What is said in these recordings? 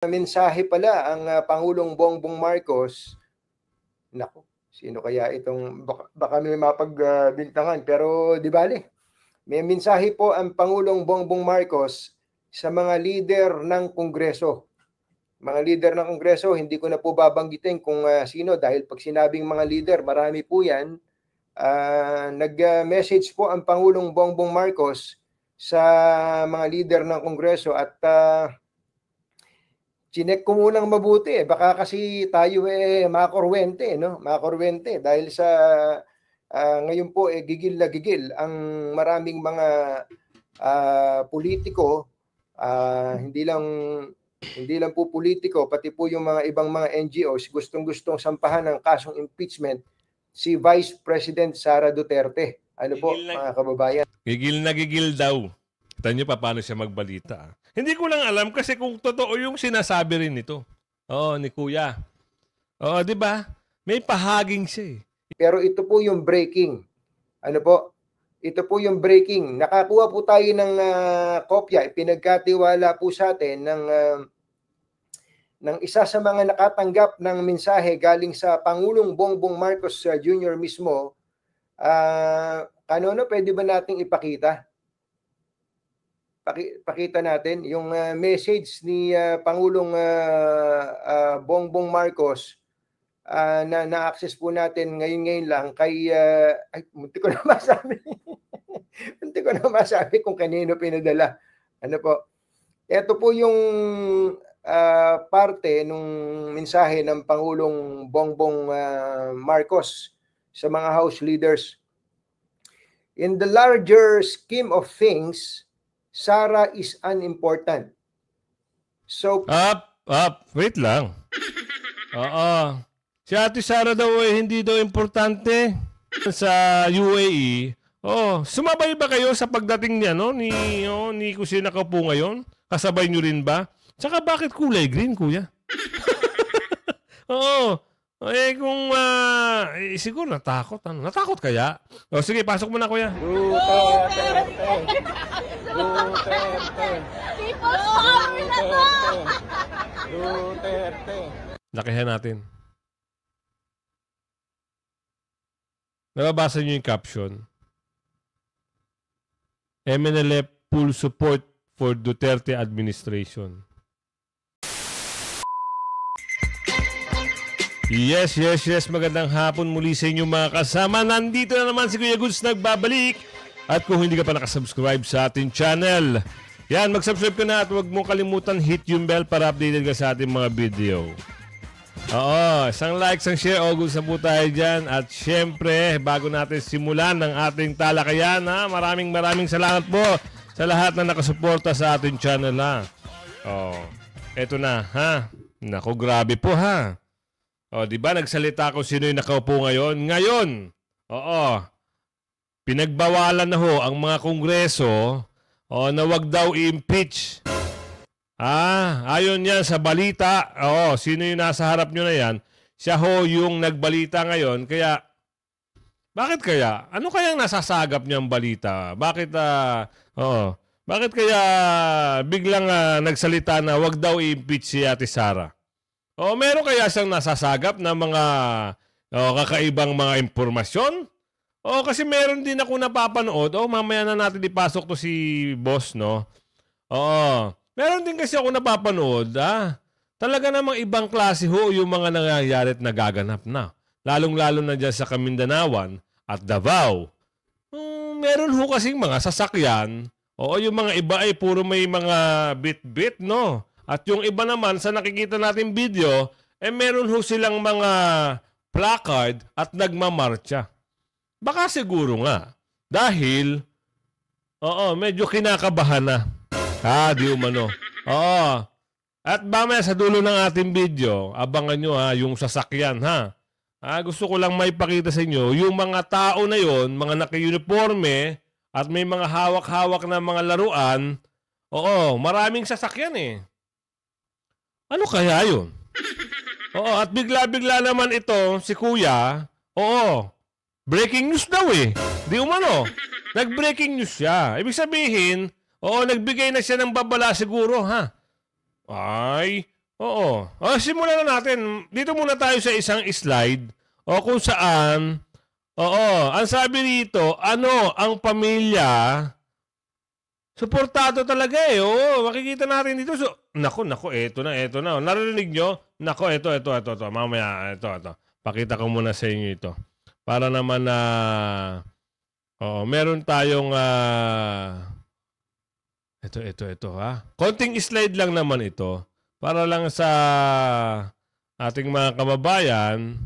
mensahe pala ang Pangulong Bongbong Marcos. Naku, sino kaya itong, baka may mapagbintangan, pero di bale. May mensahe po ang Pangulong Bongbong Marcos sa mga leader ng Kongreso. Mga leader ng Kongreso, hindi ko na po babanggitin kung sino, dahil pag sinabing mga leader, marami po yan. Nag-message po ang Pangulong Bongbong Marcos sa mga leader ng Kongreso at chinek ko munang mabuti. Baka kasi tayo makorwente, no? Makorwente dahil sa ngayon po gigil na gigil ang maraming mga politiko, hindi lang po politiko, pati po yung mga ibang mga NGOs gustong-gustong sampahan ng kasong impeachment si Vice President Sara Duterte. Ano po, mga kababayan? Gigil na gigil daw. Kita niyo pa paano siya magbalita. Hindi ko lang alam kasi kung totoo yung sinasabi rin nito. Oo, ni Kuya. Oo, di ba? May pahaging siya eh. Pero ito po yung breaking. Ano po? Ito po yung breaking. Nakakuha po tayo ng kopya. Ipinagkatiwala po sa atin ng isa sa mga nakatanggap ng mensahe galing sa Pangulong Bongbong Marcos Jr. mismo. Kanono, pwede ba nating ipakita? Pakita natin yung message ni Pangulong Bongbong Marcos na na-access po natin ngayon lang kay ay, munti ko na masabi. Munti ko na masabi kung kanino pinadala. Ano po? Ito po yung parte nung mensahe ng Pangulong Bongbong Marcos sa mga House leaders. In the larger scheme of things, Sara is unimportant. So, wait lang. Oo. Si Ate Sara daw hindi daw importante sa UAE. Oh, sumabay ba kayo sa pagdating niya ni Kusina Kaupo ngayon? Kasabay niyo rin ba? Tsaka bakit kulay green, Kuya? Oo. Kung siguro natakot. Natakot kaya? O sige, pasok mo na, Kuya. Lakihan natin. Nababasa niyo yung caption. MNLF full support for Duterte administration. Yes. Magandang hapon muli sa inyo mga kasama. Nandito na naman si Kuya Goods nagbabalik. At kung hindi ka pa nakasubscribe sa ating channel, yan, mag-subscribe ka na at huwag mo kalimutan hit yung bell para updated ka sa ating mga video. Oo, isang like, isang share, August na po tayo dyan. At syempre, bago natin simulan ng ating talakayan, maraming salamat po sa lahat na nakasuporta sa ating channel. Eto na, Naku, grabe po, di ba nagsalita ko sino yung nakaupo ngayon? Ngayon, pinagbawalan na ang mga kongreso na wag daw i-impeach. Ayon yan sa balita. Sino yung nasa harap nyo na yan? Siya yung nagbalita ngayon. Kaya, bakit kaya? Ano kayang nasasagap niyang balita? Bakit, bakit kaya biglang nagsalita na wag daw i-impeach si Ate Sara? Meron kaya siyang nasasagap na mga kakaibang mga impormasyon? Kasi meron din ako napapanood. Mamaya na natin ipasok to si boss, no? Meron din kasi ako napapanood, talaga namang ibang klase yung mga nangyayari at nagaganap na. Lalong-lalo na dyan sa Kamindanawan at Davao. Meron kasing mga sasakyan. Yung mga iba ay puro may mga bit-bit, no? At yung iba naman, sa nakikita natin video, meron silang mga placard at nagmamarcha. Baka siguro nga. Dahil, medyo kinakabahan na. Di umano. At mamaya sa dulo ng ating video, abangan nyo yung sasakyan, gusto ko lang maipakita sa inyo, yung mga tao na yon, mga naka-uniforme, at may mga hawak-hawak na mga laruan, maraming sasakyan eh. Ano kaya yun? At bigla-bigla naman ito, si Kuya, breaking news daw eh. Di umano. Nag-breaking news siya. Ibig sabihin, nagbigay na siya ng babala siguro, Ay, Oo. Simulan na natin. Dito muna tayo sa isang slide kung saan, ang sabi rito, ano ang pamilya, suportado talaga eh. Oo, makikita natin dito. Nako, eto na. Narinig nyo? Nako, eto. Mamaya, eto. Pakita ko muna sa inyo ito. Para naman na, meron tayong, ito ha. Konting slide lang naman ito. Para lang sa ating mga kababayan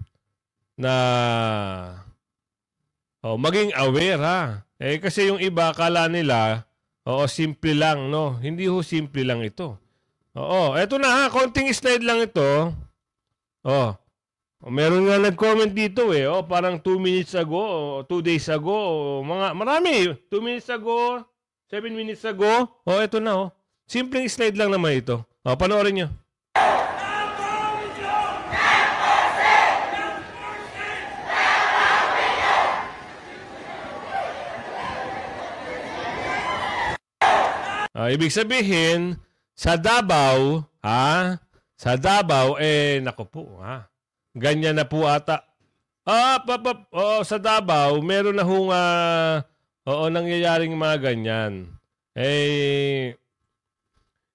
na maging aware ha. Kasi yung iba akala nila simple lang no. Hindi simple lang ito. Eto na ha, konting slide lang ito. Meron nga nag-comment dito parang 2 minutes ago, 2 days ago, marami, 2 minutes ago, 7 minutes ago. Eto na Simpleng slide lang naman ito. Panoorin nyo. Ibig sabihin, sa Davao, nako po, ganyan na po ata. Sa Davao, meron na hong, nangyayaring mga ganyan.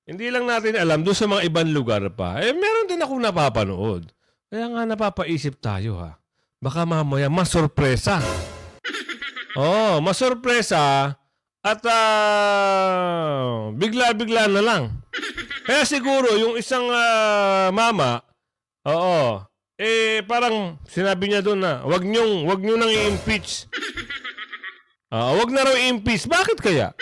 Hindi lang natin alam, doon sa mga ibang lugar pa. Meron din akong napapanood. Kaya nga napapaisip tayo Baka mamaya masurpresa. Masurpresa at bigla-bigla na lang. Kaya siguro yung isang mama, parang sinabi niya doon na, wag nyo nang i-impeach. Wag na raw i-impeach. Bakit kaya?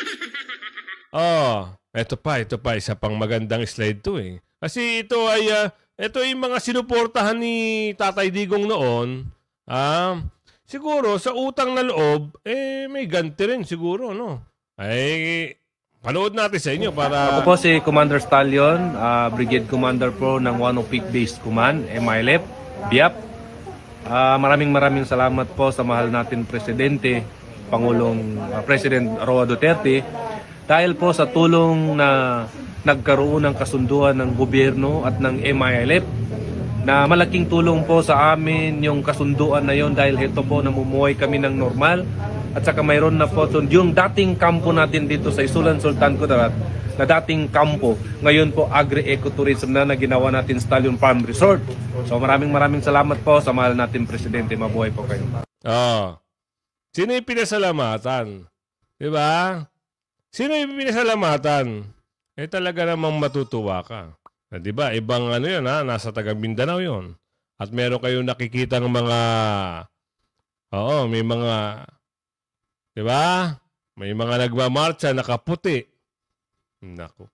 Ito pa, isa pang magandang slide to Kasi ito ay, ito yung mga sinuportahan ni Tatay Digong noon. Siguro, sa utang na loob, may ganti rin siguro, no? Panood natin sa inyo para... Ako po si Commander Stallion, Brigade Commander po ng 1 Peak Based Command, MILF, BIAP. Maraming salamat po sa mahal natin Presidente, Pangulong President Roa Duterte. Dahil po sa tulong na nagkaroon ng kasunduan ng gobyerno at ng MILF na malaking tulong po sa amin yung kasunduan na yon dahil ito po namumuhay kami ng normal at saka mayroon na po yung dating kampo natin dito sa Isulan Sultan Kudarat na dating kampo ngayon po agri-ecotourism na ginawa natin Stallion Farm Resort. So maraming salamat po sa mahal natin Presidente. Mabuhay po kayo. Sino yung pinasalamatan? Diba? Sino yung pinasalamatan? Talaga namang matutuwa ka. Diba? Ibang yun nasa taga Mindanao yun. At meron kayong nakikita ng mga may mga diba? May mga nagmamarcha nakaputi. Naku.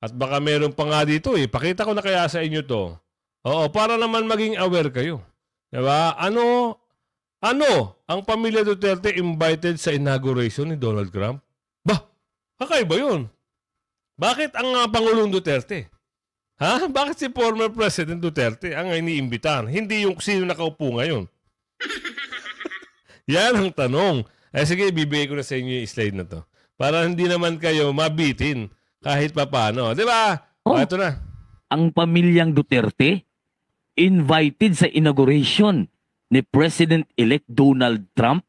At baka meron pa nga dito Pakita ko na kaya sa inyo to. Para naman maging aware kayo. Diba? Ano ang pamilya Duterte invited sa inauguration ni Donald Trump? Kakaiba yun. Bakit ang Pangulong Duterte? Bakit si former President Duterte ang iniimbitahan? Hindi yung sino nakaupo ngayon. Yan ang tanong. Sige, bibigay ko na sa inyo yung slide na to. Para hindi naman kayo mabitin kahit papano. Di ba? Ito na. Ang pamilyang Duterte invited sa inauguration ni President-elect Donald Trump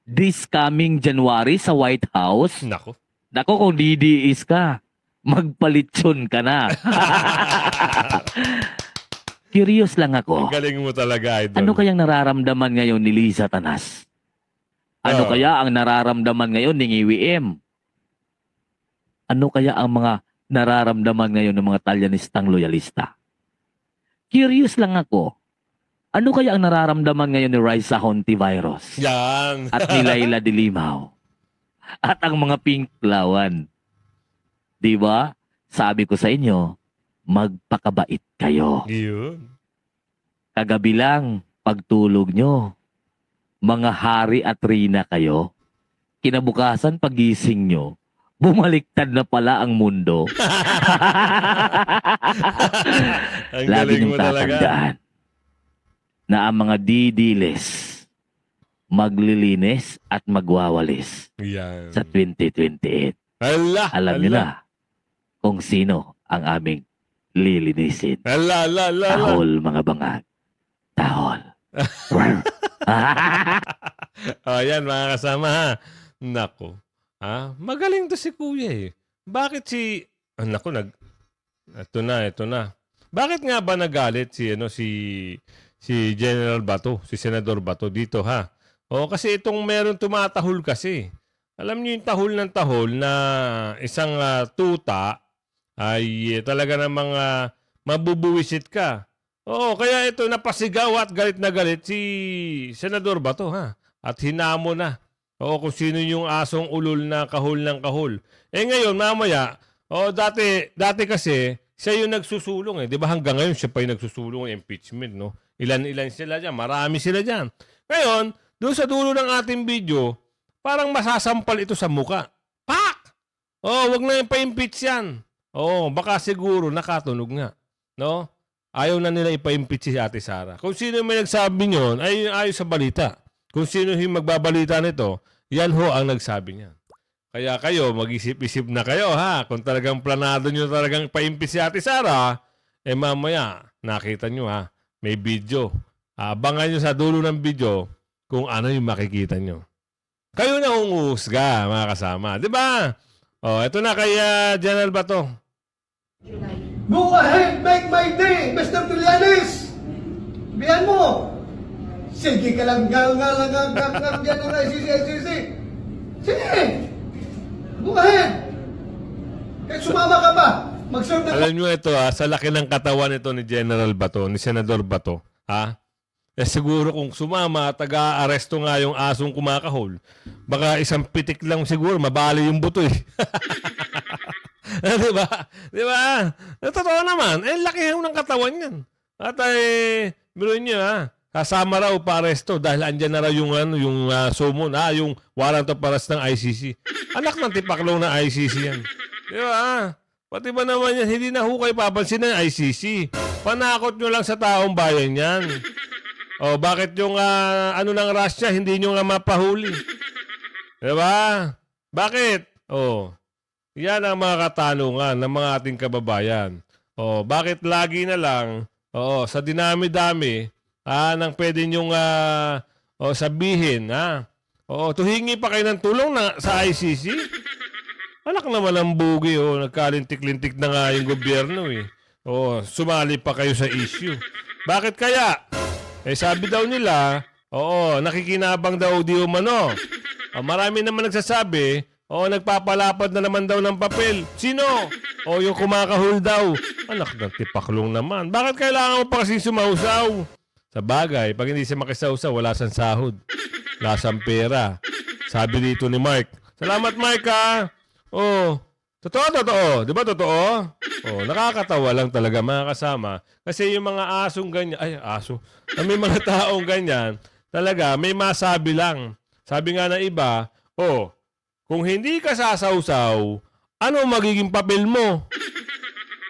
this coming January sa White House. Nako. Kung DDS ka, magpalitsyon ka na. Curious lang ako. Ang galing mo talaga, idol. Ano kayang nararamdaman ngayon ni Liza Tanas? Ano kaya ang nararamdaman ngayon ni Ngiwi M? Ano kaya ang mga nararamdaman ngayon ng mga Talyanistang loyalista? Curious lang ako. Ano kaya ang nararamdaman ngayon ni Raisa Hontiveros? Yan. At ni Laila de Limao? At ang mga pink lawan. Di ba? Sabi ko sa inyo, magpakabait kayo. Yun. Kagabi lang, pagtulog nyo, mga hari at rina kayo. Kinabukasan pagising nyo, bumaliktad na pala ang mundo. Ang Lagi galing niyong mo talaga. tatandaan na ang mga didiles maglilinis at magwawalis Yan. sa 2028. Ala, Alam niyo na kung sino ang aming lilinisin. La, la, la, la. Tahol, mga bangag. Tahol. O, yan, mga kasama, ha. Nako. Magaling to si Kuya, eh. Bakit si... Nako, Ito na. Bakit nga ba nagalit si General Bato, si Senador Bato dito, ha? Kasi itong meron tumatahol kasi. Alam niyo yung tahol na isang tuta ay talaga namang mabubuwisit ka. Kaya ito napasigaw at galit na galit si Senador Bato, ha? At hinamo na. Kung sino yung asong ulol na kahol ng kahol. Ngayon, mamaya, dati kasi, siya yung nagsusulong, eh. Di ba hanggang ngayon, siya pa yung nagsusulong ng impeachment, no? Ilan sila dyan. Marami sila dyan. Ngayon, doon sa dulo ng ating video, parang masasampal ito sa muka. Pak! Wag na yung pa-impeach yan. Baka siguro nakatunog nga. No? Ayaw na nila ipa-impeach si Ate Sara. Kung sino may nagsabi nyon, ay ayon sa balita. Kung sino yung magbabalita nito, yan ho ang nagsabi niyan. Kaya kayo, mag-isip-isip na kayo, ha? Kung talagang planado nyo talagang pa-impeach si Ate Sara, mamaya, nakita nyo, ha? May video. Abangan nyo sa dulo ng video kung ano yung makikita nyo. Kayo na umuusga, mga kasama. Di ba? Ito na kay General Bato. Go ahead, make my day, Mr. Tulianes! Bihan mo! Sige ka lang, dyan ng ICC. Sige! Go ahead! Kahit sumama ka pa, mag-serve na... Alam nyo ito, sa laki ng katawan ito ni General Bato, ni Senador Bato, siguro kung sumama, taga-aresto nga yung asong kumakahol, baka isang pitik lang siguro, mabali yung buto, eh. Diba? Diba? Totoo naman. Laki ng katawan yan. At biruin nyo, kasama raw pa-aresto dahil andyan na raw yung summon, yung warrant of arrest ng ICC. Anak ng tipaklong ng ICC yan. Diba? Pati ba naman yan, hindi na hukay papansin ng ICC. Panakot nyo lang sa taong bayan yan. Bakit yung ng Russia, hindi nyo nga mapahuli? Diba? Bakit? Yan ang mga katanungan ng mga ating kababayan. Bakit lagi na lang, sa dinami-dami, nang pwede nyong sabihin, tuhingi pa kayo ng tulong sa ICC? Anak naman ang bugi, nagkalintik-lintik na nga yung gobyerno, eh. Sumali pa kayo sa issue. Bakit kaya? Sabi daw nila, nakikinabang daw di umano. Marami naman nagsasabi, nagpapalapad na naman daw ng papel. Sino? Yung kumakahul daw. Anak ng tipaklong naman. Bakit kailangan mo pa kasing sumausaw? Sa bagay, pag hindi siya makisausaw, wala siyang sahod. Wala siyang pera. Sabi dito ni Mark. Salamat, Mark, ha? Totoo. Di ba totoo? Nakakatawa lang talaga, mga kasama. Kasi yung mga asong ganyan, may mga taong ganyan, talaga, may masabi lang. Sabi nga na iba, kung hindi ka sasausaw, ano magiging papel mo?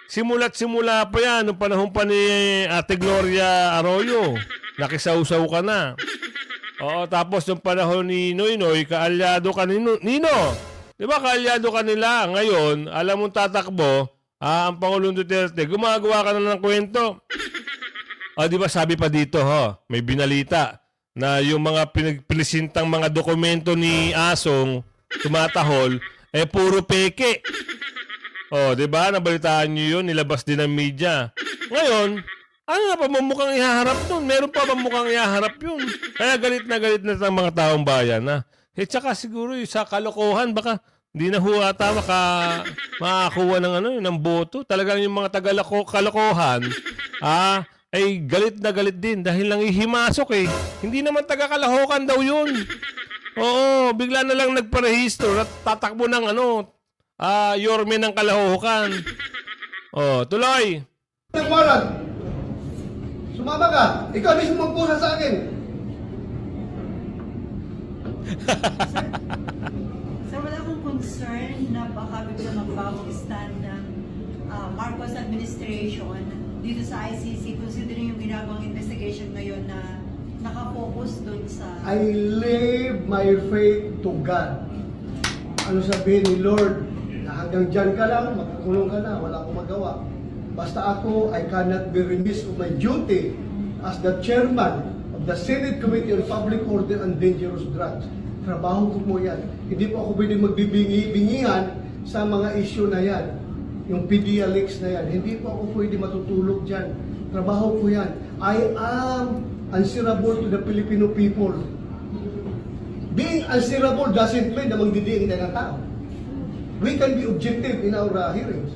Simula't simula pa yan, noong panahon pa ni Ate Gloria Arroyo. Nakisausaw ka na. Tapos noong panahon ni Noynoy, kaalyado ka ni Nino. Di ba kaalyado ka nila? Ngayon, alam mong tatakbo, ang Pangulong Duterte, gumagawa ka na ng kwento. Di ba sabi pa dito, may binalita na yung mga pinagpilisintang mga dokumento ni Asong tumatahol, puro peke. Di ba? Nabalitaan nyo yun, nilabas din ng media. Ngayon, ano na pa mukhang ihaharap nun? Meron pa ba mukhang ihaharap yun? Kaya galit na ng mga taong bayan, ha? Tsaka siguro sa kalokohan, baka hindi na huwata makakuha ng boto. Talagang yung mga taga-kalokohan, ay galit na galit din dahil lang ihimasok, eh. Hindi naman taga-kalokohan daw yun. Bigla na lang nagparehistro at tatakbo ng yorme ng kalahukan. Tuloy. Warrant. Sumama ka. Ikaw mismo magpusa sa akin. Sir, wala akong concern na baka bigla magbagong stand ng Marcos administration dito sa ICC considering yung ginagawang investigation ngayon na nakafocus doon sa... I leave my faith to God. Ano sabihin ni Lord? Na hanggang dyan ka lang, makakulong ka na, wala akong magawa. Basta ako, I cannot be remiss of my duty as the chairman of the Senate Committee on Public Order and Dangerous Drugs. Trabaho ko po yan. Hindi po ako pwede magbibingi-bingihan sa mga issue na yan. Yung PDLX na yan. Hindi po ako pwede matutulog dyan. Trabaho ko yan. I am answerable to the Filipino people. Being answerable doesn't mean na magdidiin na ng tao. We can be objective in our hearings.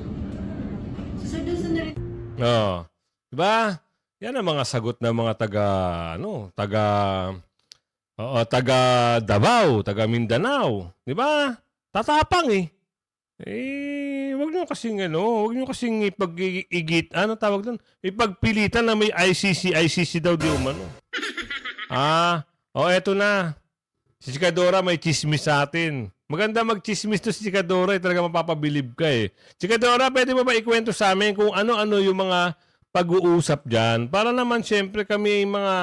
So, doon sa Oh. Diba? Yan ang mga sagot ng mga taga Davao, taga Mindanao. Diba? Tatapang eh. Wag niyo kasing ipag-igit, tawag doon? Ipagpilitan na may ICC daw di umano. Eto na. Si Chikadora may chismis sa atin. Maganda mag-chismis to si Chikadora, talaga mapapabilib ka eh. Chikadora, pwede mo ba ikwento sa amin kung ano-ano yung mga pag-uusap dyan? Para naman siyempre kami mga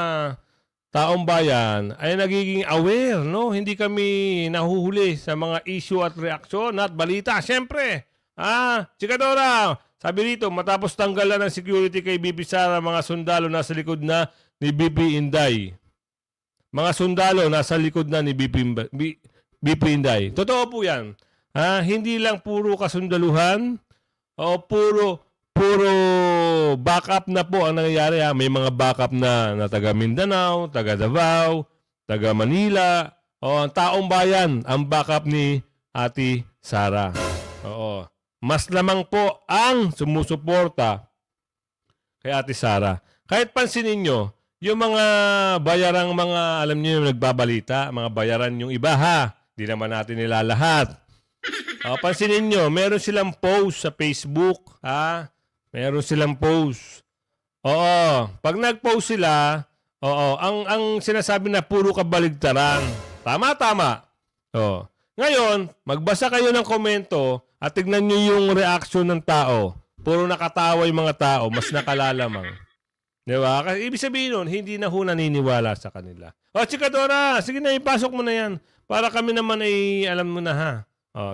taong bayan ay nagiging aware, no? Hindi kami nahuhuli sa mga issue at reaksyon at balita. Siyempre, Chikadora, sabi dito, matapos tanggalan ng security kay BP Sara, mga sundalo nasa likod na ni BP Inday. Mga sundalo nasa likod na ni BP Inday. Totoo po yan. Hindi lang puro kasundaluhan o puro backup na po ang nangyayari. May mga backup na taga Mindanao, taga Davao, taga Manila. Ang taong bayan ang backup ni Ate Sara. Oo. Mas lamang po ang sumusuporta kay Ate Sara. Kahit pansinin nyo, yung mga bayarang alam niyo yung nagbabalita, mga bayaran yung iba Di naman natin nila lahat. Pansinin nyo, meron silang post sa Facebook. Meron silang post. Oo. Pag nag-post sila, ang sinasabi na puro kabaligtaran. Tama. Ngayon, magbasa kayo ng komento at tignan nyo yung reaction ng tao. Puro nakatawa yung mga tao, mas nakalalamang. Diba? Kasi ibig sabihin nun, hindi na naniniwala sa kanila. Chikadora, sige na, ipasok mo na yan. Para kami naman ay alam mo na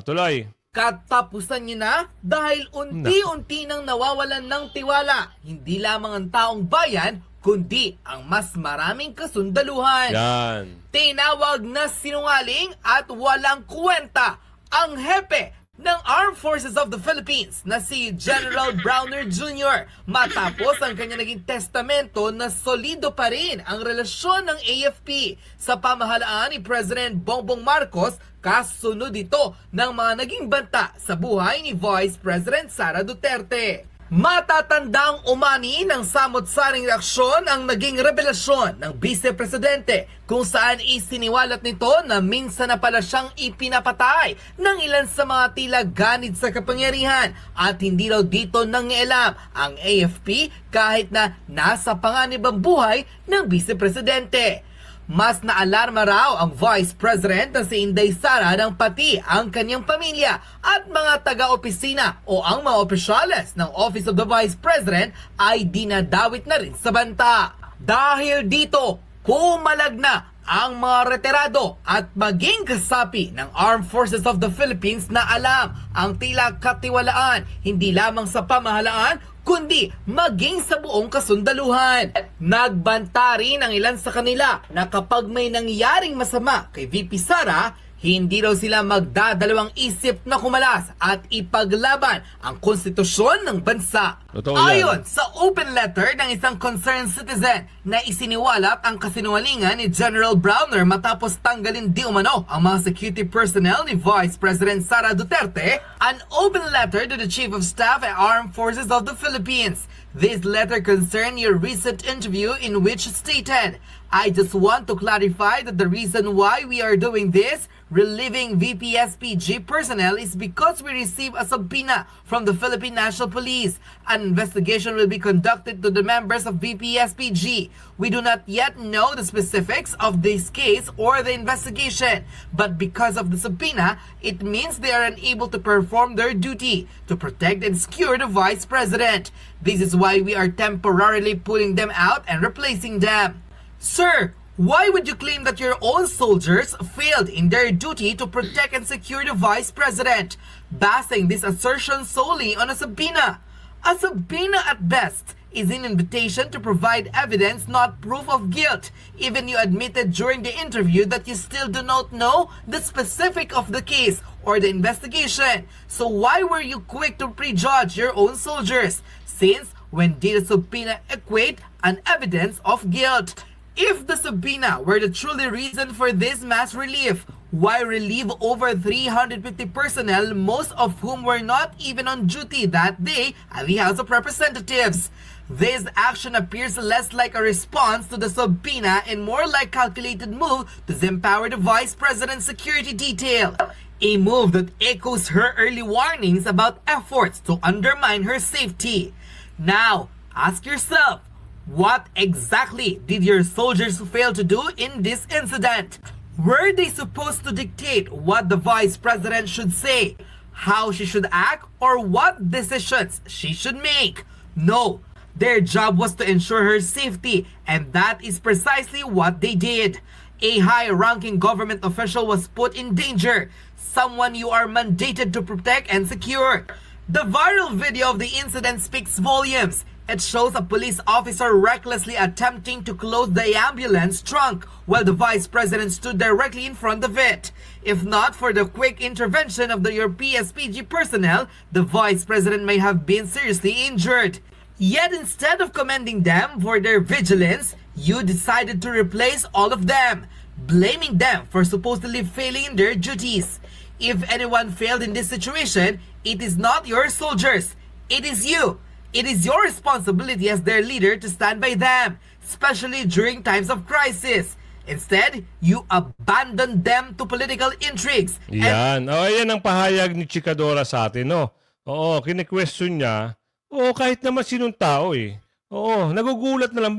tuloy. Katapusan niyo na dahil unti-unti nang nawawalan ng tiwala. Hindi lamang ang taong bayan, kundi ang mas maraming kasundaluhan. Yan. Tinawag na sinungaling at walang kwenta ang hepe ng Armed Forces of the Philippines na si General Browner Jr. matapos ang kanya naging testamento na solido pa rin ang relasyon ng AFP sa pamahalaan ni President Bongbong Marcos, kasunod ito ng mga naging banta sa buhay ni Vice President Sara Duterte. Matatandang umani ng samot-saring reaksyon ang naging revelasyon ng Vice Presidente kung saan isiniwalat nito na minsan na pala siyang ipinapatay ng ilan sa mga tila ganid sa kapangyarihan at hindi raw dito nangialam ang AFP kahit na nasa panganib ang buhay ng Vice Presidente. Mas naalarma raw ang Vice President na si Inday Sara ng pati ang kanyang pamilya at mga taga-opisina o ang mga opisyales ng Office of the Vice President ay dinadawit na rin sa banta. Dahil dito, kumalag na ang mga retirado at maging kasapi ng Armed Forces of the Philippines na alam ang tila katiwalaan hindi lamang sa pamahalaan kundi maging sa buong kasundaluhan. Nagbanta rin ang ilan sa kanila na kapag may nangyaring masama kay VP Sara, hindi raw sila magdadalawang isip na kumalas at ipaglaban ang konstitusyon ng bansa. Ayon sa open letter ng isang concerned citizen na isiniwalat ang kasinungalingan ni General Browner matapos tanggalin di umano ang mga security personnel ni Vice President Sara Duterte, an open letter to the Chief of Staff at Armed Forces of the Philippines. This letter concerned your recent interview in which stated, I just want to clarify that the reason why we are doing this, relieving VPSPG personnel, is because we receive a subpoena from the Philippine National Police. An investigation will be conducted to the members of VPSPG. We do not yet know the specifics of this case or the investigation, but because of the subpoena, it means they are unable to perform their duty to protect and secure the Vice President. This is why we are temporarily pulling them out and replacing them. Sir, why would you claim that your own soldiers failed in their duty to protect and secure the Vice President, basing this assertion solely on a subpoena? A subpoena at best is an invitation to provide evidence, not proof of guilt. Even you admitted during the interview that you still do not know the specific of the case or the investigation. So why were you quick to prejudge your own soldiers? Since when did a subpoena equate an evidence of guilt? If the subpoena were the truly reason for this mass relief, why relieve over 350 personnel, most of whom were not even on duty that day at the House of Representatives? This action appears less like a response to the subpoena and more like calculated move to empower the Vice President's security detail. A move that echoes her early warnings about efforts to undermine her safety. Now, ask yourself, what exactly did your soldiers fail to do in this incident? Were they supposed to dictate what the Vice President should say, how she should act, or what decisions she should make? No, their job was to ensure her safety, and that is precisely what they did. A high-ranking government official was put in danger, someone you are mandated to protect and secure. The viral video of the incident speaks volumes. It shows a police officer recklessly attempting to close the ambulance trunk while the Vice President stood directly in front of it. If not for the quick intervention of your PSPG personnel, the Vice President may have been seriously injured. Yet instead of commending them for their vigilance, you decided to replace all of them, blaming them for supposedly failing in their duties. If anyone failed in this situation, it is not your soldiers, it is you. It is your responsibility as their leader to stand by them, especially during times of crisis. Instead, you abandon them to political intrigues. Yan. Ayan ang pahayag ni Chikadora sa atin, no? Oo, kine-question niya. Oo, kahit naman sinong tao eh. Oo, nagugulat na lang.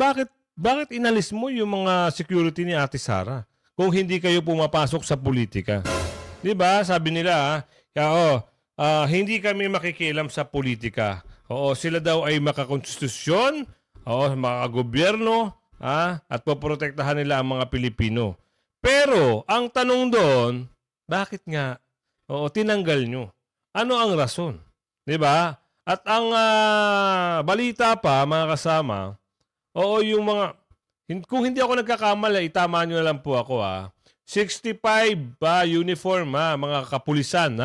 Bakit inalis mo yung mga security ni Ate Sara kung hindi kayo pumapasok sa politika? Diba? Sabi nila, hindi kami makikialam sa politika. Oo, sila daw ay makakonstitusyon, makagobyerno, at poprotektahan nila ang mga Pilipino. Pero, ang tanong doon, bakit nga, tinanggal nyo? Ano ang rason? Diba? At ang balita pa, mga kasama, yung mga, kung hindi ako nagkakamali, itama nyo na lang po ako, 65 uniform, mga kapulisan,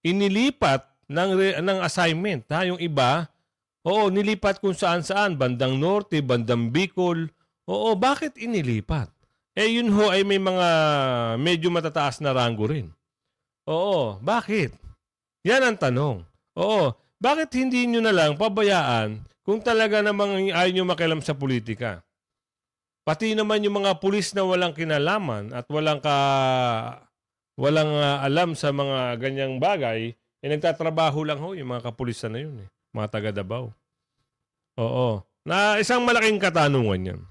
inilipat ng assignment, yung iba, nilipat kung saan-saan, bandang norte, bandang Bicol. Bakit inilipat? Yun ay may mga medyo matataas na ranggo rin. Bakit? Yan ang tanong. Bakit hindi nyo na lang pabayaan kung talaga namang ayaw nyo makialam sa politika? Pati naman yung mga pulis na walang kinalaman at walang alam sa mga ganyang bagay, nagtatrabaho lang yung mga kapulisan na yun, mga taga Davao. Na isang malaking katanungan yan.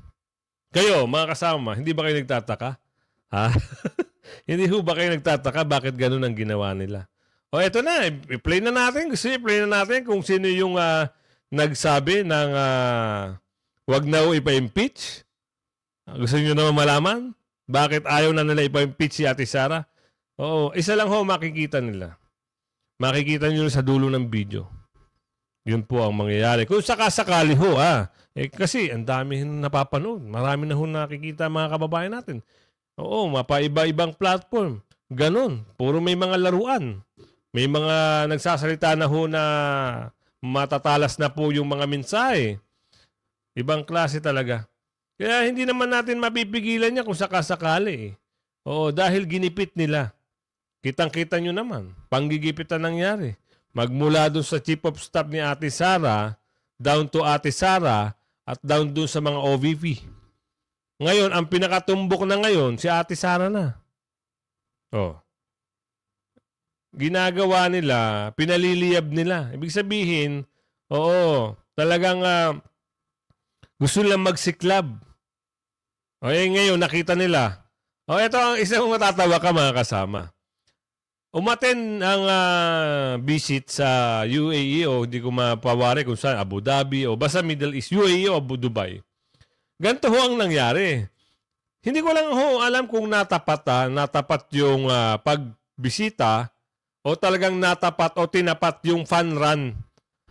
Kayo, mga kasama, hindi ba kayo nagtataka? Hindi ba kayo nagtataka bakit ganun ang ginawa nila? Eto na, i-play na natin. Gusto i-play na natin kung sino yung nagsabi ng wag na ipa-impeach. Gusto nyo naman malaman? Bakit ayaw na nila ipa-impeach si Ate Sara? Isa lang makikita nila. Makikita nyo sa dulo ng video. Yun po ang mangyayari. Kung sakasakali kasi ang dami napapanood. Marami na nakikita mga kababayan natin. Mapaiba-ibang platform. Ganon. Puro may mga laruan. May mga nagsasalita na na matatalas na po yung mga mensahe. Ibang klase talaga. Kaya hindi naman natin mapipigilan niya kung sakasakali. Dahil ginipit nila. Kitang-kita nyo naman, panggigipit na nangyari. Magmula doon sa Chief of Staff ni Ate Sara, down to Ate Sara, at down doon sa mga OVP. Ngayon, ang pinakatumbok na ngayon, si Ate Sara na. Ginagawa nila, pinaliliyab nila. Ibig sabihin, talagang gusto lang magsiklab. Ngayon, nakita nila. Ito ang isang matatawa ka mga kasama. Umaten ang visit sa UAE hindi ko mapawari kung saan, Abu Dhabi o basta Middle East, UAE o Abu Dubai. Ganito ang nangyari. Hindi ko lang alam kung natapat yung pagbisita o talagang natapat o tinapat yung fun run.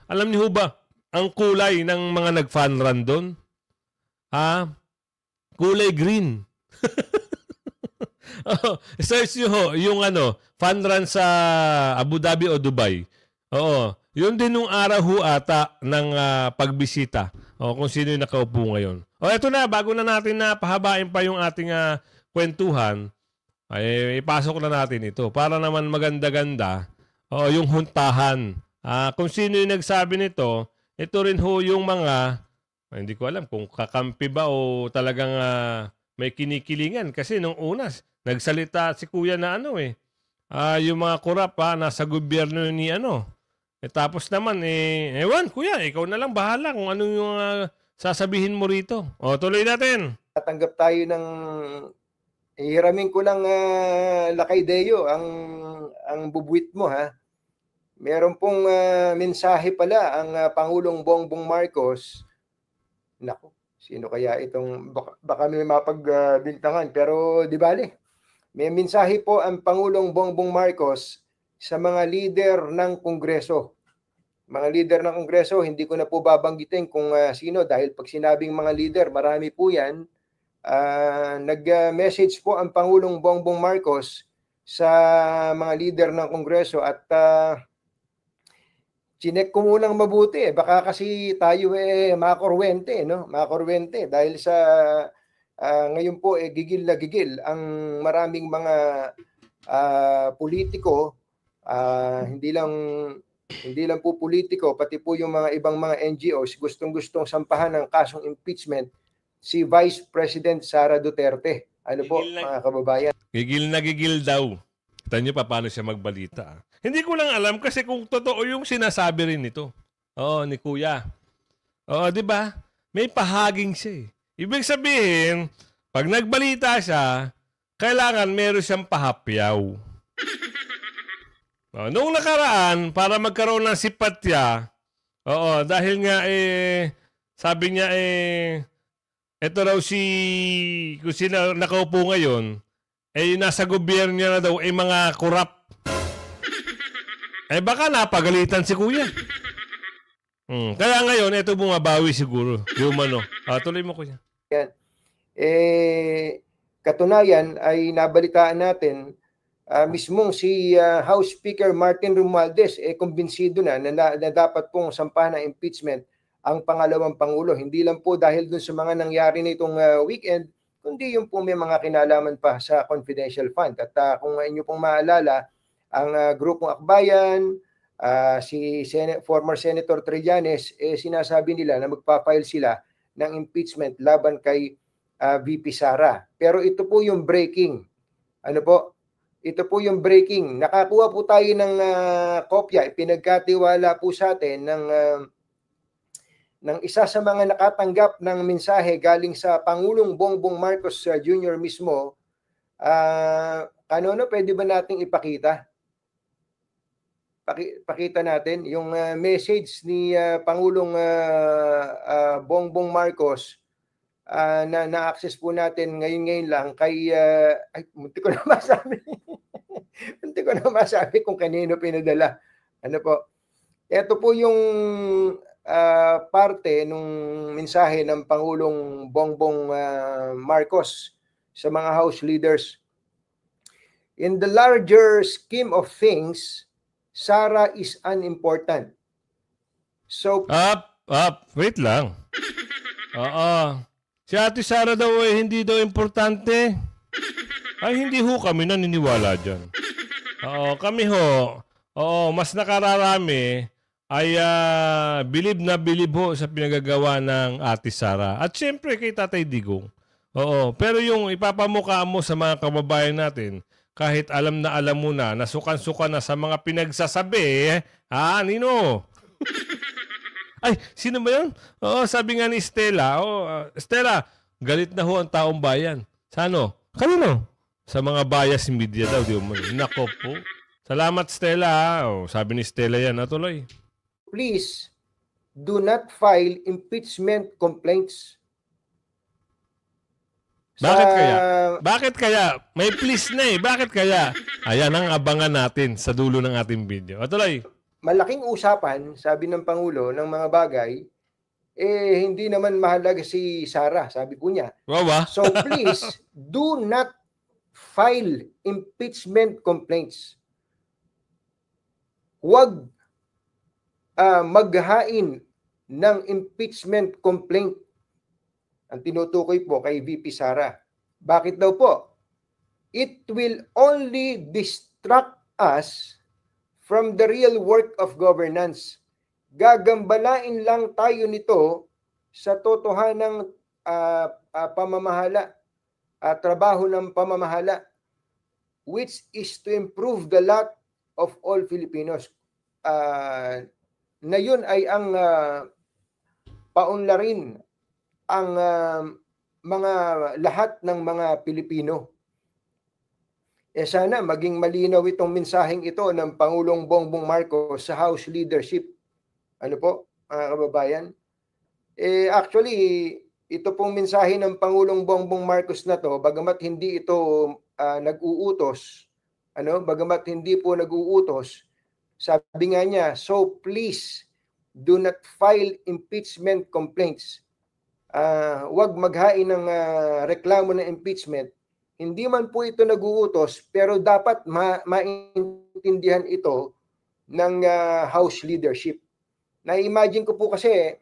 Alam niyo ba, ang kulay ng mga nag-fun run doon? Ha? Kulay green. Search nyo ho, yung fun run sa Abu Dhabi o Dubai. Oo. Yun din nung araw ho ata ng pagbisita. Kung sino yung nakaupo ngayon. Eto na, bago na natin na pahabain pa yung ating kwentuhan, ay ipasok na natin ito. Para naman maganda-ganda, yung huntahan. Kung sino yung nagsabi nito, ito rin ho yung mga, hindi ko alam kung kakampi ba o talagang may kinikilingan. Kasi nung unas, nagsalita si kuya na yung mga kurap nasa gobyerno ni tapos naman, ewan kuya, ikaw na lang bahala kung ano yung sasabihin mo rito. Tuloy natin. Tatanggap tayo ng, hiramin ko lang Lakay Deo, ang bubuit mo ha. Meron pong mensahe pala ang Pangulong Bongbong Marcos. Nako, sino kaya itong, baka may mapagbintangan, pero di bale. May mensahe po ang Pangulong Bongbong Marcos sa mga leader ng Kongreso. Mga leader ng Kongreso, hindi ko na po babanggitin kung sino dahil pag sinabing mga leader, marami po yan. Nag-message po ang Pangulong Bongbong Marcos sa mga leader ng Kongreso at chinek ko munang mabuti. Baka kasi tayo makorwente, no? Makorwente dahil sa ngayon po gigil na gigil ang maraming mga politiko. Hindi lang po politiko, pati po yung mga ibang mga NGOs gustong-gustong sampahan ng kasong impeachment si Vice President Sara Duterte. Mga kababayan? Gigil na gigil daw. Kita niyo pa paano siya magbalita. Hindi ko lang alam kasi kung totoo yung sinasabi rin nito. Ni kuya. Di ba? May pahaging siya. Ibig sabihin, pag nagbalita siya, kailangan meron siyang pahapyaw. Noong nakaraan, para magkaroon ng simpatya, dahil nga sabi niya ito raw kung sino nakaupo ngayon, nasa gobyerno niya na daw mga kurap. Baka napagalitan si kuya. Kaya ngayon, ito bumabawi siguro. Yung tuloy mo kuya. Yan. Katunayan ay nabalitaan natin mismong si House Speaker Martin Romualdez kumbinsido na dapat pong sampahan ng impeachment ang pangalawang Pangulo. Hindi lang po dahil dun sa mga nangyari nitong weekend, kundi yung po may mga kinalaman pa sa confidential fund. At kung inyo pong maalala, ang grupong Akbayan, si former Senator Trillanes, sinasabi nila na magpapile sila ng impeachment laban kay VP Sara. Pero ito po yung breaking. Ito po yung breaking. Nakakuha po tayo ng kopya. Ipinagkatiwala po sa atin ng isa sa mga nakatanggap ng mensahe galing sa Pangulong Bongbong Marcos Jr. mismo. Pwede ba nating ipakita? Pakita natin yung message ni Pangulong Bongbong Marcos na na-access po natin ngayon lang kay munti ko na masabi. Munti ko na masabi kung kanino pinadala. Ito po yung parte nung mensahe ng Pangulong Bongbong Marcos sa mga House leaders. In the larger scheme of things, Sara is unimportant. So wait lang. Si Ate Sara daw hindi daw importante. Hindi ho kami naniniwala dyan. Kami ho, mas nakararami ay bilib na bilib ho sa pinagagawa ng Ate Sara. At syempre kay Tatay Digong. Pero yung ipapamukha mo sa mga kababayan natin, kahit alam mo na, nasukan-sukan na sa mga pinagsasabi, Nino? Ay, sino ba yun? Sabi nga ni Stella, Stella, galit na ho ang taong bayan. Sa Kanino? Sa mga bias media daw, di mo. Nako po. Salamat, Stella. Sabi ni Stella yan, tuloy. Please, do not file impeachment complaints. Bakit kaya? May please na Bakit kaya? Ayan ang abangan natin sa dulo ng ating video. Tuloy. malaking usapan, sabi ng Pangulo, ng mga bagay, eh hindi naman mahalaga si Sara, sabi po niya. Wow, ba? So please, do not file impeachment complaints. Huwag maghain ng impeachment complaint. Ang tinutukoy po kay VP Sara. Bakit daw po? It will only distract us from the real work of governance. Gagambalain lang tayo nito sa totohanang pamamahala, trabaho ng pamamahala, which is to improve the lot of all Filipinos. Na yun ay ang paunlarin ang mga lahat ng mga Pilipino. Sana maging malinaw itong mensaheng ito ng Pangulong Bongbong Marcos sa House leadership. Ano po, mga kababayan? Actually, ito pong mensahe ng Pangulong Bongbong Marcos na to, bagamat hindi ito nag-uutos, bagamat hindi po nag-uutos, sabi nga niya, so please do not file impeachment complaints. Huwag maghain ng reklamo ng impeachment. Hindi man po ito nag-uutos, pero dapat maintindihan ito ng House leadership. Na-imagine ko po kasi,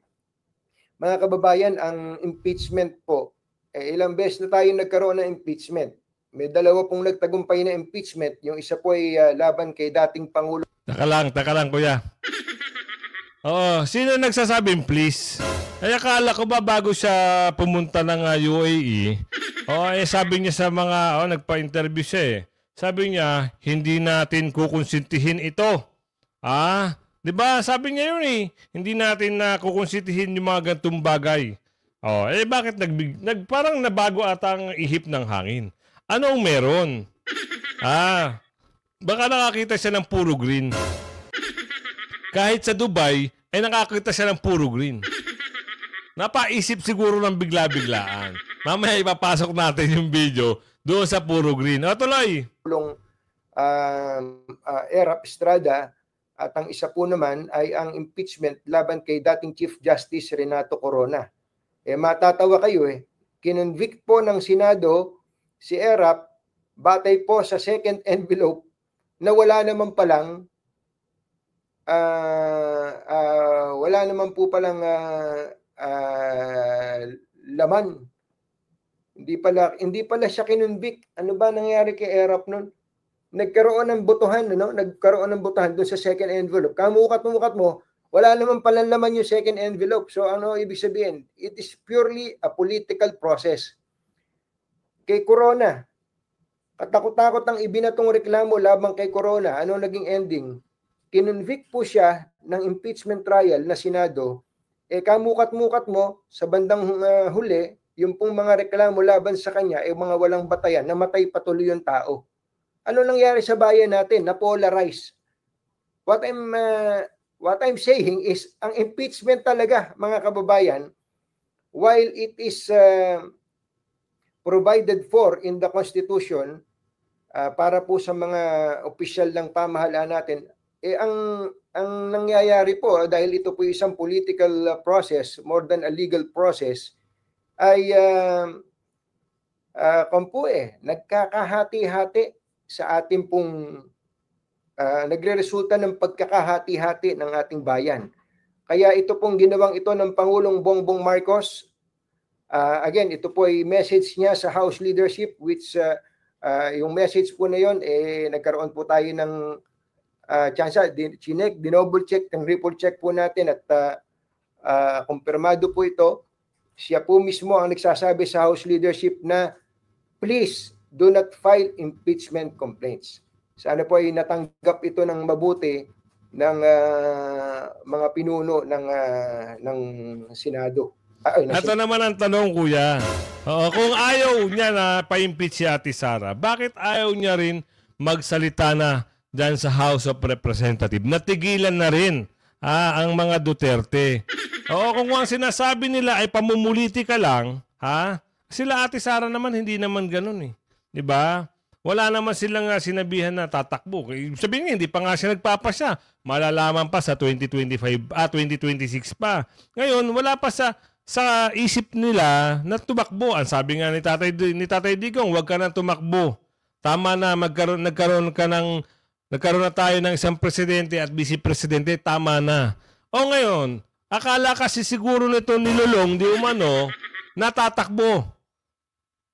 mga kababayan, ang impeachment po, ilang beses na tayo nagkaroon ng impeachment. May dalawa pong nagtagumpay na impeachment. Yung isa po ay laban kay dating Pangulo. Taka lang, kuya. Oo, sino nagsasabing please? Ay akala ko ba bago siya pumunta ng UAE, sabi niya sa mga, nagpa-interview siya Sabi niya, hindi natin kukonsintihin ito. Di ba? Sabi niya yun Hindi natin na kukonsintihin yung mga gantong bagay. Bakit parang nabago ata ang ihip ng hangin? Anong meron? Baka nakakita siya ng puro green. Kahit sa Dubai, nakakita siya ng puro green. Napaisip siguro ng bigla-biglaan. Mamaya ipapasok natin yung video doon sa puro green. Tuloy. Erap Estrada at ang isa po naman ay ang impeachment laban kay dating Chief Justice Renato Corona. Matatawa kayo kinonvict po ng Senado si Erap batay po sa second envelope na wala naman palang laman. Hindi pala siya kinonvict. Ano ba nangyari kay Erap noon? Nagkaroon ng botohan, doon sa second envelope. Kamukat mo, wala naman pala laman yung second envelope. So ano ibig sabihin? It is purely a political process. Kay Corona, katakot-takot ang ibinatong reklamo labang kay Corona. Ano naging ending? Kinonvict po siya ng impeachment trial na Senado. Kamukat-mukat mo sa bandang huli, yung pong mga reklamo laban sa kanya mga walang batayan, namatay patuloy yung tao. Ano nangyari sa bayan natin? Na-polarize. What I'm saying is, ang impeachment talaga, mga kababayan, while it is provided for in the Constitution para po sa mga opisyal ng pamahalaan natin, ang nangyayari po, dahil ito po isang political process, more than a legal process, ay nagkakahati-hati sa ating pong nagreresulta ng pagkakahati-hati ng ating bayan. Kaya ito pong ginawang ito ng Pangulong Bongbong Marcos, again, ito po ay message niya sa House leadership, which yung message po na yun, nagkaroon po tayo ng chance, dinoble check, ng triple check po natin at kumpirmado po ito. Siya po mismo ang nagsasabi sa House leadership na please do not file impeachment complaints. Sana po ay natanggap ito ng mabuti ng mga pinuno ng Senado. Ito naman ang tanong, kuya. Kung ayaw niya na pa-impeach si Ate Sara, bakit ayaw niya rin magsalita na dyan sa House of Representatives? Natigilan na rin ang mga Duterte. Kung ang sinasabi nila ay pamumulitika lang, sila Ate Sara naman hindi naman ganun 'di ba? wala naman silang sinabihan na tatakbo. Sabihin nga, hindi pa nga siya nagpapasya. Malalaman pa sa 2025, 2026 pa. Ngayon, wala pa sa isip nila na tumakbo. Ang sabi nga ni Tatay Digong, huwag ka nang tumakbo. Tama na, nagkaroon na tayo ng isang presidente at vice-presidente, tama na. O ngayon, akala kasi siguro nito nilulong, di umano, natatakbo.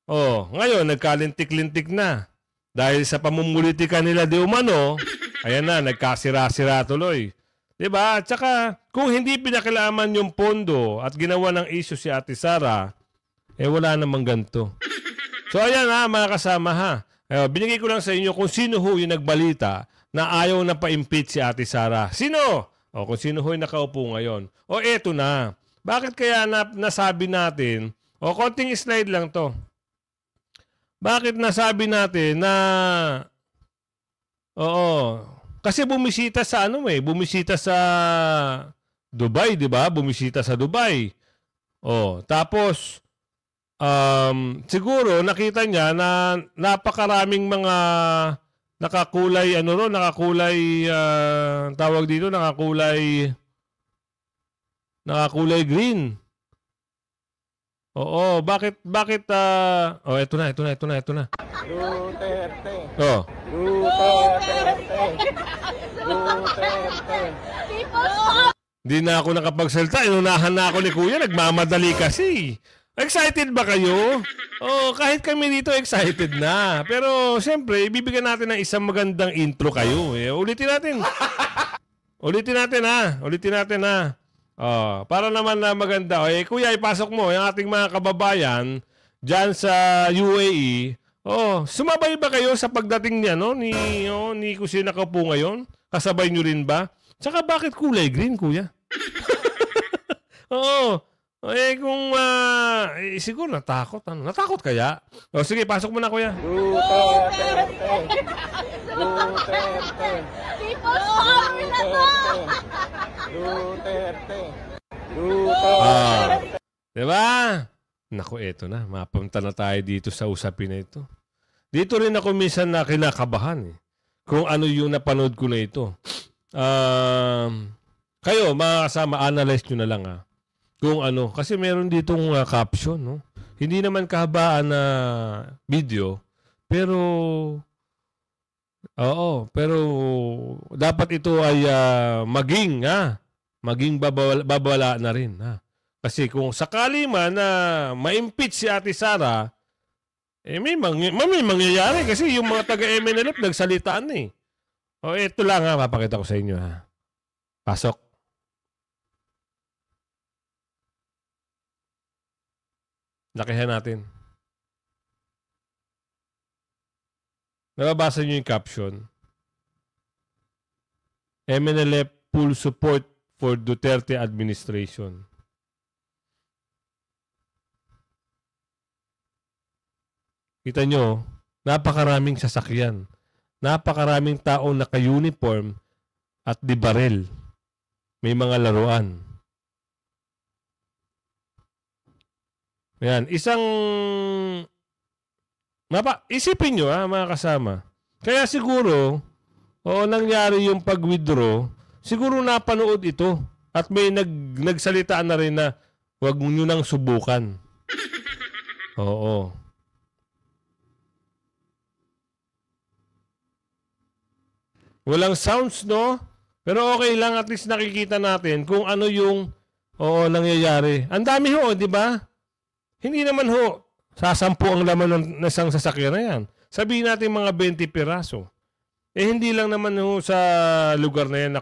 O, ngayon, nagkalintik-lintik na. Dahil sa pamumulitika nila di umano, ayan na, nagkasira-sira tuloy. Diba? At saka, kung hindi pinakilaman yung pondo at ginawa ng issue si Ate Sara, wala namang ganito. So, ayan mga kasama ha. Binigay ko lang sa inyo kung sino ho yung nagbalita na ayaw na pa-impeach si Ate Sara. Sino? O, kung sino ho yung nakaupo ngayon. O, eto na. Bakit kaya nasabi natin, konting slide lang to. Bakit nasabi natin na, kasi bumisita sa bumisita sa Dubai, di ba? Bumisita sa Dubai. Tapos, siguro nakita niya na napakaraming mga nakakulay, tawag dito, nakakulay green. Oo, bakit, eto na. Duterte. Di na ako nakapagsalita. Inunahan na ako ni Kuya. Nagmamadali kasi. Excited ba kayo? Kahit kami dito excited na. Pero siyempre, ibibigyan natin ng isang magandang intro kayo. Ulitin natin. Ulitin natin ha. Para naman na maganda. Kuya, ipasok mo yung ating mga kababayan dyan sa UAE. Sumabay ba kayo sa pagdating niya ni Kuya nakaupo ngayon? Kasabay nyo rin ba? Tsaka bakit kulay green, Kuya? Kung siguro natakot. Natakot kaya? Sige, pasok mo na, Kuya. Duterte. Diba? Naku, eto na. Mapunta na tayo dito sa usapin na ito. Dito rin ako minsan na kinakabahan kung ano yung napanood ko na ito. Kayo, mga kasama, analyze nyo na lang kung ano. Kasi meron ditong caption, no? Hindi naman kahabaan na video, pero pero dapat ito ay maging babala na rin. Kasi kung sakali man na ma-impeach si Ate Sara, may mangyayari kasi yung mga taga-MNLF nagsalitaan ito lang papakita ko sa inyo Pasok. Lakihan natin. Nababasa niyo yung caption. MNLF full support for Duterte administration. Kita nyo, napakaraming sasakyan. Napakaraming taong naka-uniform at di barel. May mga laruan. Yan. Isipin nyo mga kasama. Kaya siguro, nangyari yung pag-withdraw, siguro napanood ito at may nagsalitaan na rin na huwag nyo nang subukan. Oo. Walang sounds, no? Pero okay lang, at least nakikita natin kung ano yung nangyayari. Ang dami di ba? Hindi naman sasampu ang laman ng isang sasakyan na yan. Sabihin natin mga 20 piraso. Hindi lang naman sa lugar na yan,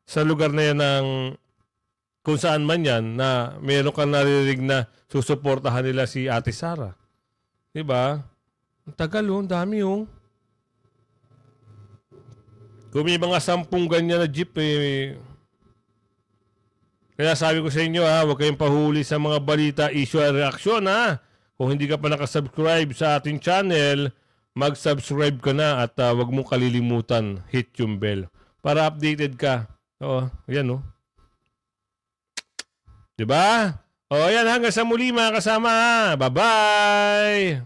sa lugar na yan ng kung saan man yan, na meron kang naririnig na susuportahan nila si Ate Sara. Diba? Ang tagal ang dami Kung may mga 10 ganyan na jeep, kaya sabi ko sa inyo, huwag kayong pahuli sa mga balita, issue at reaksyon, Kung hindi ka pa nakasubscribe sa ating channel, mag-subscribe ka na at huwag mong kalilimutan, hit yung bell para updated ka. Yan, Diba? Yan, hanggang sa muli mga kasama, Bye-bye!